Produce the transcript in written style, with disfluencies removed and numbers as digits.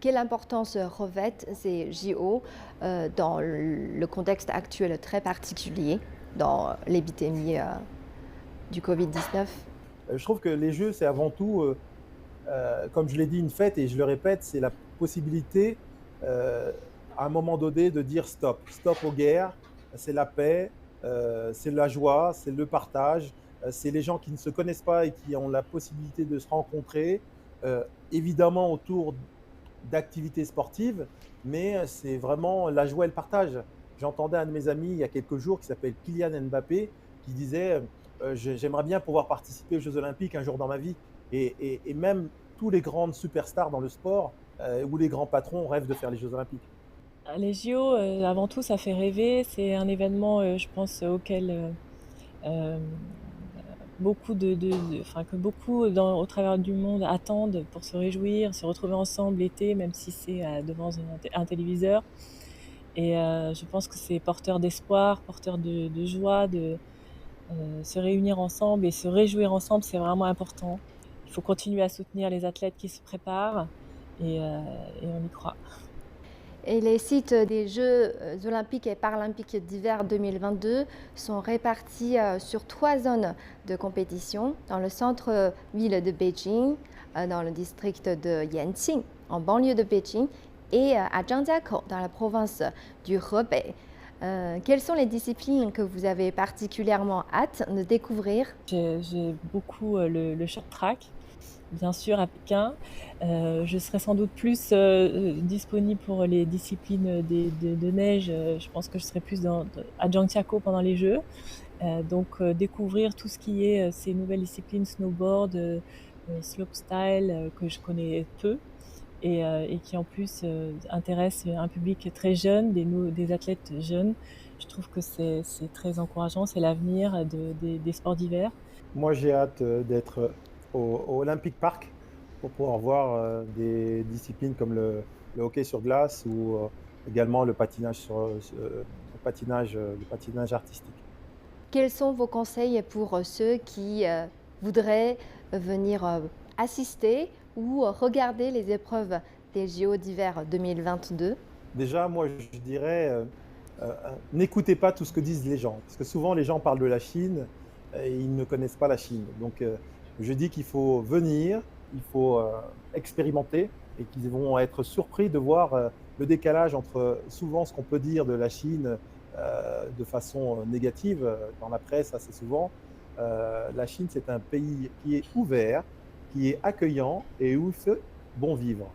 quelle importance revêtent ces JO dans le contexte actuel très particulier, dans l'épidémie du Covid-19? Je trouve que les jeux, c'est avant tout, comme je l'ai dit, une fête et je le répète, c'est la possibilité, heu, à un moment donné de dire stop. Stop aux guerres, c'est la paix, c'est la joie, c'est le partage, c'est les gens qui ne se connaissent pas et qui ont la possibilité de se rencontrer, évidemment autour d'activités sportives, mais c'est vraiment la joie et le partage. J'entendais un de mes amis il y a quelques jours qui s'appelle Kylian Mbappé qui disait j'aimerais bien pouvoir participer aux Jeux Olympiques un jour dans ma vie. Et même tous les grandes superstars dans le sport ou les grands patrons rêvent de faire les Jeux Olympiques. Les JO, avant tout, ça fait rêver. C'est un événement, je pense, auquel, hem, beaucoup enfin, que beaucoup au travers du monde attendent pour se réjouir, se retrouver ensemble l'été, même si c'est, devant un téléviseur et je pense que c'est porteur d'espoir, porteur de joie, se réunir ensemble et se réjouir ensemble, c'est vraiment important. Il faut continuer à soutenir les athlètes qui se préparent et on y croit. Et les sites des Jeux olympiques et paralympiques d'hiver 2022 sont répartis sur 3 zones de compétition, dans le centre-ville de Beijing, dans le district de Yanqing, en banlieue de Beijing, et à Zhangjiakou, dans la province du Hebei. Quelles sont les disciplines que vous avez particulièrement hâte de découvrir? J'ai beaucoup, le short track, bien sûr à Pékin. Je serai sans doute plus, disponible pour les disciplines de neige, je pense que je serai plus à Zhangjiakou pendant les Jeux. Donc découvrir tout ce qui est, ces nouvelles disciplines snowboard, slopestyle, que je connais peu et qui en plus, intéressent un public très jeune, des athlètes jeunes. Je trouve que c'est très encourageant, c'est l'avenir des sports d'hiver. Moi, j'ai hâte d'être au Olympic Park pour pouvoir voir des disciplines comme le hockey sur glace ou également le patinage, le patinage artistique. Quels sont vos conseils pour ceux qui voudraient venir assister ou regarder les épreuves des JO d'hiver 2022? Déjà, moi, je dirais, n'écoutez pas tout ce que disent les gens, parce que souvent les gens parlent de la Chine et ils ne connaissent pas la Chine. Donc, je dis qu'il faut venir, il faut expérimenter et qu'ils vont être surpris de voir le décalage entre souvent ce qu'on peut dire de la Chine de façon négative dans la presse assez souvent. La Chine, c'est un pays qui est ouvert, qui est accueillant et où il fait bon vivre.